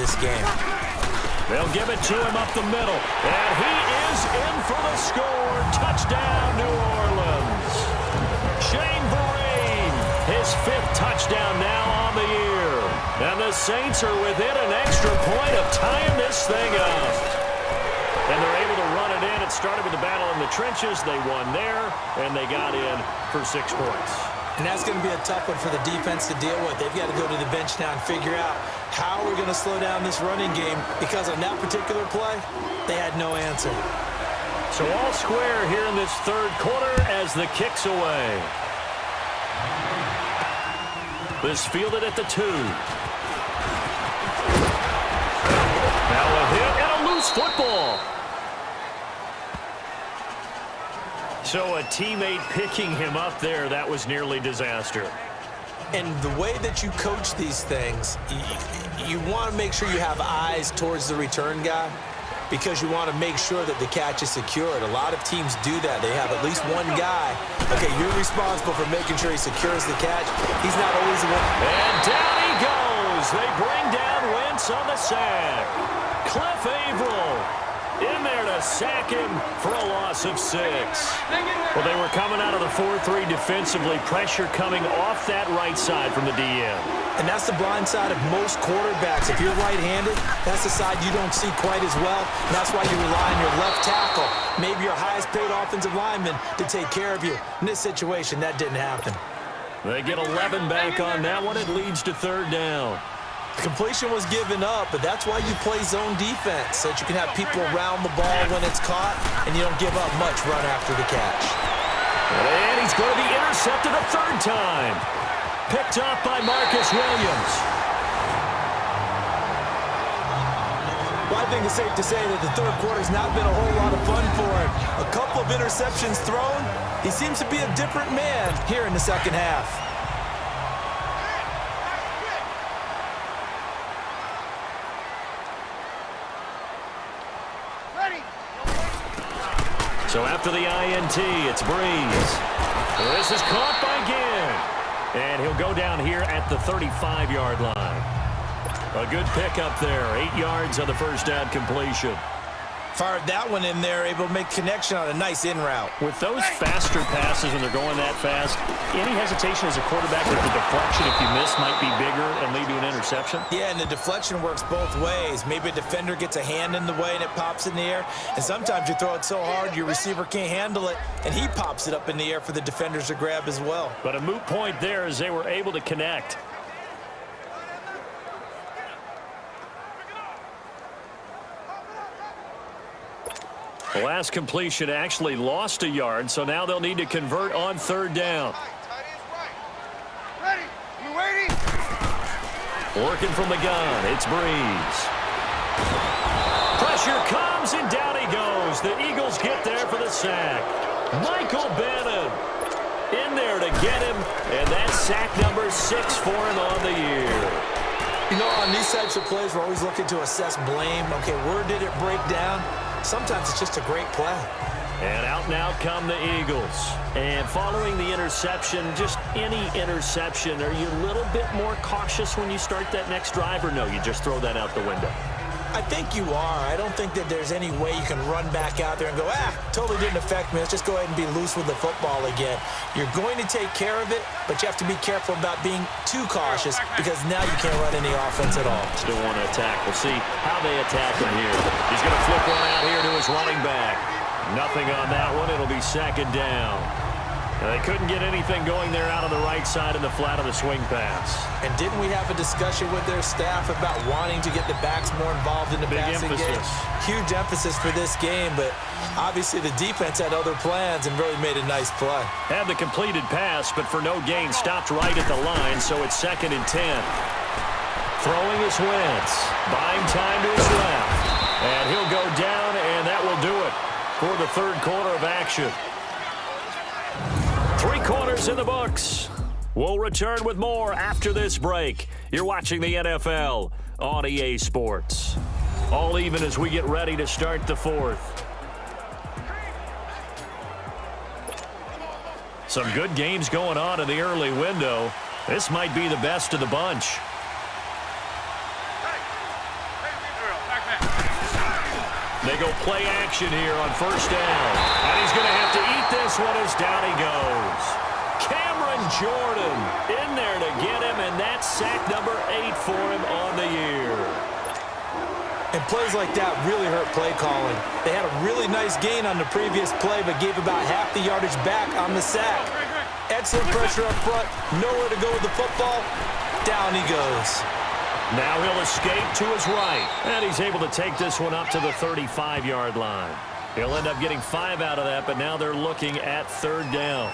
this game. They'll give it to him up the middle. And he is in for the score. Touchdown, New Orleans. Shane Vereen, his 5th touchdown now on the year. And the Saints are within an extra point of tying this thing up. And they're able to run it in. It started with the battle in the trenches. They won there, and they got in for 6 points. And that's going to be a tough one for the defense to deal with. They've got to go to the bench now and figure out how we're going to slow down this running game, because on that particular play, they had no answer. So all square here in this 3rd quarter as the kick's away. This fielded at the 2. Now a hit and a loose football. So a teammate picking him up there, that was nearly disaster. And the way that you coach these things, you want to make sure you have eyes towards the return guy, because you want to make sure that the catch is secured. A lot of teams do that. They have at least one guy. Okay, you're responsible for making sure he secures the catch. He's not always the one. And down he goes. They bring down Wentz on the sack. Cliff Averill in there to sack him for a loss of 6. Well, they were coming out of the 4-3 defensively. Pressure coming off that right side from the DM. And that's the blind side of most quarterbacks. If you're right-handed, that's the side you don't see quite as well. And that's why you rely on your left tackle, maybe your highest-paid offensive lineman, to take care of you. In this situation, that didn't happen. They get 11 back on that one. It leads to 3rd down. Completion was given up, but that's why you play zone defense, so that you can have people around the ball when it's caught, and you don't give up much run after the catch. And he's going to be intercepted a 3rd time. Picked up by Marcus Williams. Well, I think it's safe to say that the 3rd quarter's not been a whole lot of fun for him. A couple of interceptions thrown. He seems to be a different man here in the 2nd half. So after the INT, it's Breeze. This is caught by Ginn. And he'll go down here at the 35-yard line. A good pickup there. 8 yards on the 1st down completion. Fired that one in there, able to make connection on a nice in route. With those faster passes when they're going that fast, any hesitation as a quarterback that the deflection, if you miss, might be bigger and lead to an interception? Yeah, and the deflection works both ways. Maybe a defender gets a hand in the way and it pops in the air. And sometimes you throw it so hard your receiver can't handle it, and he pops it up in the air for the defenders to grab as well. But a moot point there as they were able to connect. The last completion actually lost a yard, so now they'll need to convert on 3rd down. Ready? You waiting? Working from the gun, it's Breeze. Pressure comes, and down he goes. The Eagles get there for the sack. Michael Bannon in there to get him, and that's sack number 6 for him on the year. You know, on these types of plays, we're always looking to assess blame. Okay, where did it break down? Sometimes it's just a great play. And out now come the Eagles. And following the interception, just any interception, are you a little bit more cautious when you start that next drive, or no, you just throw that out the window? I think you are. I don't think that there's any way you can run back out there and go, totally didn't affect me. Let's just go ahead and be loose with the football again. You're going to take care of it, but you have to be careful about being too cautious, because now you can't run any offense at all. Still want to attack. We'll see how they attack him here. He's going to flip one out here to his running back. Nothing on that one. It'll be 2nd down. They couldn't get anything going there out on the right side in the flat of the swing pass. And didn't we have a discussion with their staff about wanting to get the backs more involved in the passing game? Huge emphasis for this game, but obviously the defense had other plans and really made a nice play. Had the completed pass, but for no gain, stopped right at the line, so it's 2nd and 10. Throwing is Wentz, buying time to his left. And he'll go down, and that will do it for the 3rd quarter of action. 3 quarters in the books. We'll return with more after this break. You're watching the NFL on EA Sports. All even as we get ready to start the 4th. Some good games going on in the early window. This might be the best of the bunch. They go play action here on first down. And he's going to have to eat this one as down he goes. Cameron Jordan in there to get him, and that's sack number 8 for him on the year. And plays like that really hurt play calling. They had a really nice gain on the previous play, but gave about half the yardage back on the sack. Excellent pressure up front. Nowhere to go with the football. Down he goes. Now he'll escape to his right. And he's able to take this one up to the 35-yard line. He'll end up getting 5 out of that, but now they're looking at third down.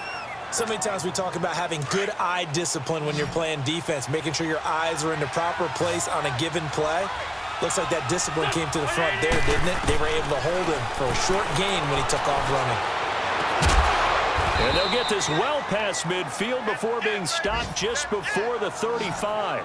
So many times we talk about having good eye discipline when you're playing defense, making sure your eyes are in the proper place on a given play. Looks like that discipline came to the front there, didn't it? They were able to hold him for a short gain when he took off running. And they'll get this well past midfield before being stopped just before the 35.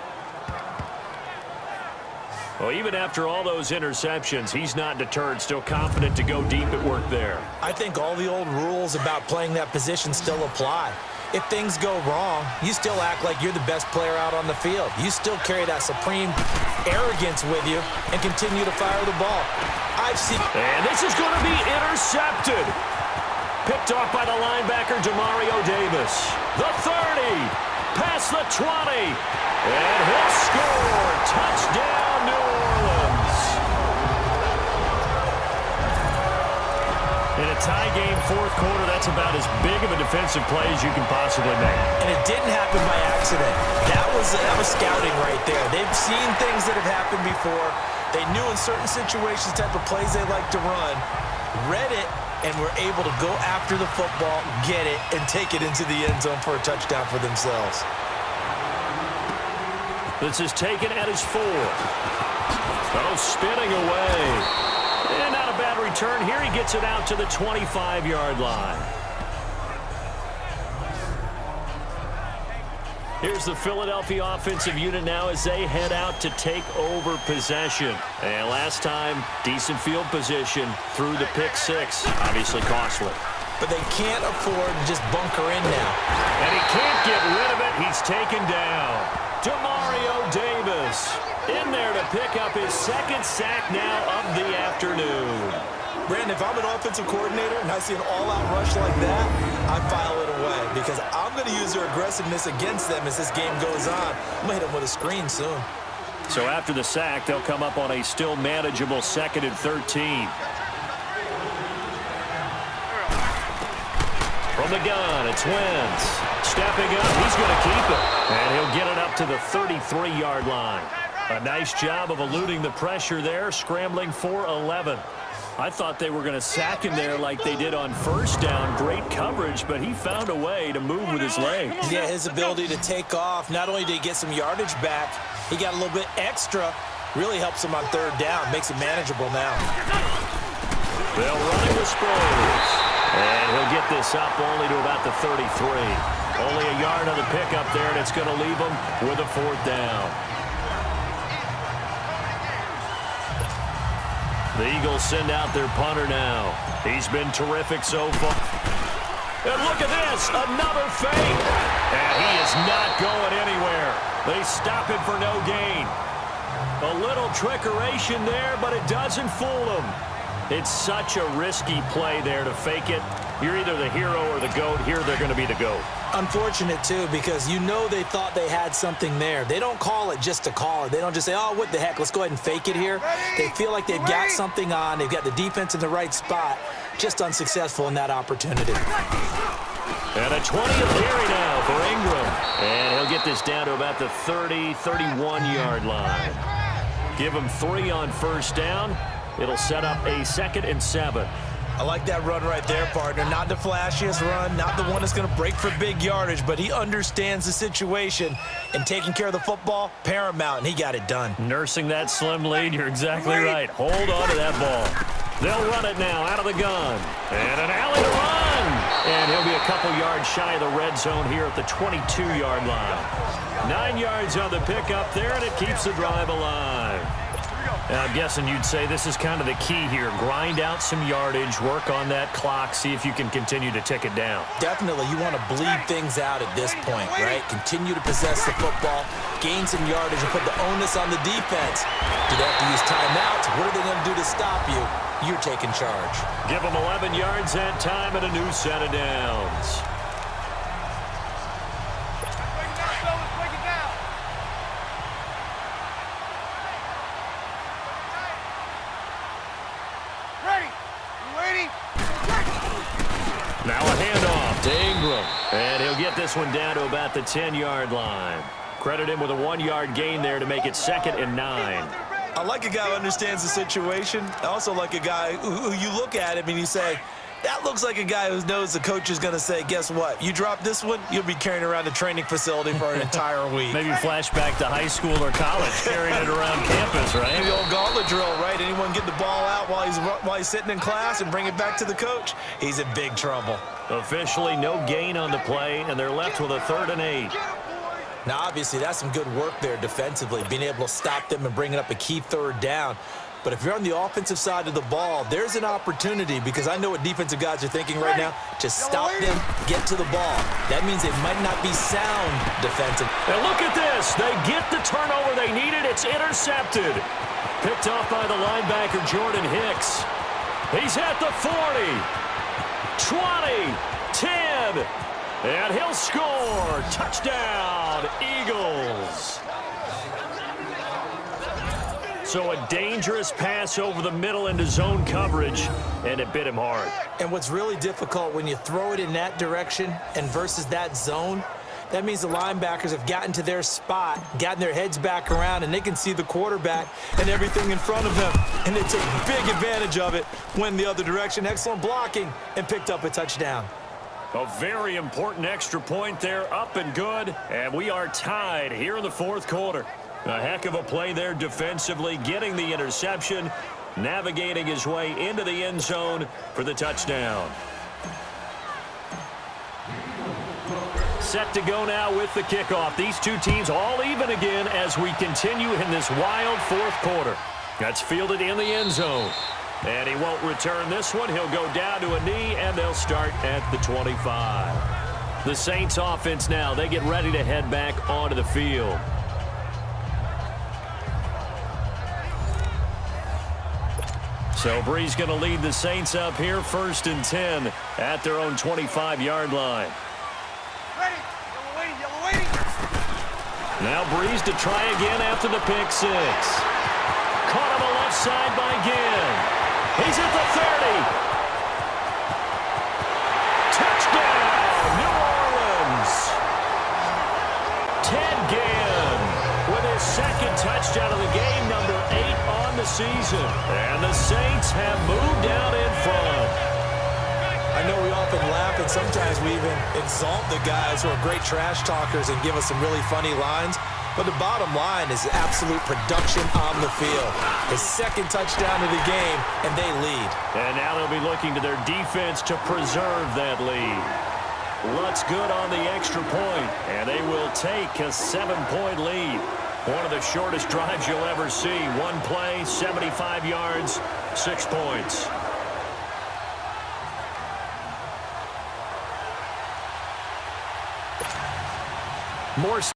Well, even after all those interceptions, he's not deterred, still confident to go deep at work there. I think all the old rules about playing that position still apply. If things go wrong, you still act like you're the best player out on the field. You still carry that supreme arrogance with you and continue to fire the ball. And this is going to be intercepted. Picked off by the linebacker, Demario Davis. The 30, past the 20, and he'll score. Touchdown, New Orleans. In a tie game, fourth quarter, that's about as big of a defensive play as you can possibly make. And it didn't happen by accident. That was scouting right there. They've seen things that have happened before. They knew in certain situations the type of plays they like to run, read it, and were able to go after the football, get it, and take it into the end zone for a touchdown for themselves. This is taken at his 4. Oh, spinning away. And not a bad return. Here he gets it out to the 25-yard line. Here's the Philadelphia offensive unit now as they head out to take over possession. And last time, decent field position through the pick 6. Obviously costly. But they can't afford to just bunker in now. And he can't get rid of it. He's taken down. Demario Davis in there to pick up his second sack now of the afternoon. Brandon, if I'm an offensive coordinator and I see an all-out rush like that, I file it away because I'm going to use their aggressiveness against them as this game goes on. I'm going to hit them with a screen soon. So after the sack, they'll come up on a still manageable 2nd and 13. From the gun, it's Wentz. Stepping up, he's going to keep it. And he'll get it up to the 33-yard line. A nice job of eluding the pressure there, scrambling for 11. I thought they were going to sack him there like they did on first down. Great coverage, but he found a way to move with his legs. Yeah, his ability to take off. Not only did he get some yardage back, he got a little bit extra. Really helps him on third down. Makes it manageable now. They'll run it with Sproles. And he'll get this up only to about the 33. Only a yard on the pickup there, and it's going to leave him with a 4th down. The Eagles send out their punter now. He's been terrific so far. And look at this, another fake. And he is not going anywhere. They stop him for no gain. A little trickeration there, but it doesn't fool him. It's such a risky play there to fake it. You're either the hero or the GOAT. Here they're going to be the GOAT. Unfortunate, too, because you know they thought they had something there. They don't call it just to call it. They don't just say, oh, what the heck, let's go ahead and fake it here. They feel like they've got something on. They've got the defense in the right spot. Just unsuccessful in that opportunity. And a 20th carry now for Ingram. And he'll get this down to about the 30, 31-yard line. Give him 3 on first down. It'll set up a 2nd and 7. I like that run right there, partner. Not the flashiest run, not the one that's going to break for big yardage, but he understands the situation, and taking care of the football, paramount, and he got it done. Nursing that slim lead, you're exactly right. Hold on to that ball. They'll run it now out of the gun. And an alley to run. And he'll be a couple yards shy of the red zone here at the 22-yard line. 9 yards on the pickup there, and it keeps the drive alive. I'm guessing you'd say this is kind of the key here. Grind out some yardage, work on that clock, see if you can continue to tick it down. Definitely. You want to bleed things out at this point, right? Continue to possess the football, gain some yardage, and put the onus on the defense. Do they have to use timeouts? What are they going to do to stop you? you're taking charge. Give them 11 yards that time and a new set of downs. Now a handoff to Ingram. And he'll get this one down to about the 10-yard line. Credit him with a 1-yard gain there to make it 2nd and 9. I like a guy who understands the situation. I also like a guy who you look at him and you say, that looks like a guy who knows the coach is going to say, guess what? You drop this one, you'll be carrying around the training facility for an entire week. Maybe flashback to high school or college, carrying it around campus, right? The old gauntlet drill, right? Anyone get the ball out while he's sitting in class and bring it back to the coach? He's in big trouble. Officially no gain on the play, and they're left with a 3rd and 8. Now, obviously, that's some good work there defensively, being able to stop them and bringing up a key 3rd down. But if you're on the offensive side of the ball, there's an opportunity, because I know what defensive guys are thinking right now, to stop them, get to the ball. That means they might not be sound defensive. And look at this. They get the turnover they needed. It's intercepted. Picked off by the linebacker, Jordan Hicks. He's at the 40, 20, 10, and he'll score. Touchdown, Eagles. So a dangerous pass over the middle into zone coverage, and it bit him hard. And what's really difficult when you throw it in that direction and versus that zone, that means the linebackers have gotten to their spot, gotten their heads back around, and they can see the quarterback and everything in front of them. And they take big advantage of it, went the other direction. Excellent blocking, and picked up a touchdown. A very important extra point there, up and good. And we are tied here in the 4th quarter. A heck of a play there defensively, getting the interception, navigating his way into the end zone for the touchdown. Set to go now with the kickoff. These two teams all even again as we continue in this wild 4th quarter. That's fielded in the end zone. And he won't return this one. He'll go down to a knee, and they'll start at the 25. The Saints offense now, they get ready to head back onto the field. So Bree's going to lead the Saints up here, 1st and 10 at their own 25-yard line. Now Breeze to try again after the pick 6. Caught on the left side by Ginn. He's at the 30. Touchdown, New Orleans. Ted Ginn with his 2nd touchdown of the game, number 8 on the season. And the Saints have moved out in front. I know we often laugh, and sometimes we even exalt the guys who are great trash talkers and give us some really funny lines. But the bottom line is absolute production on the field. His 2nd touchdown of the game, and they lead. And now they'll be looking to their defense to preserve that lead. Lutz good on the extra point, and they will take a 7-point lead. One of the shortest drives you'll ever see. One play, 75 yards, 6 points. More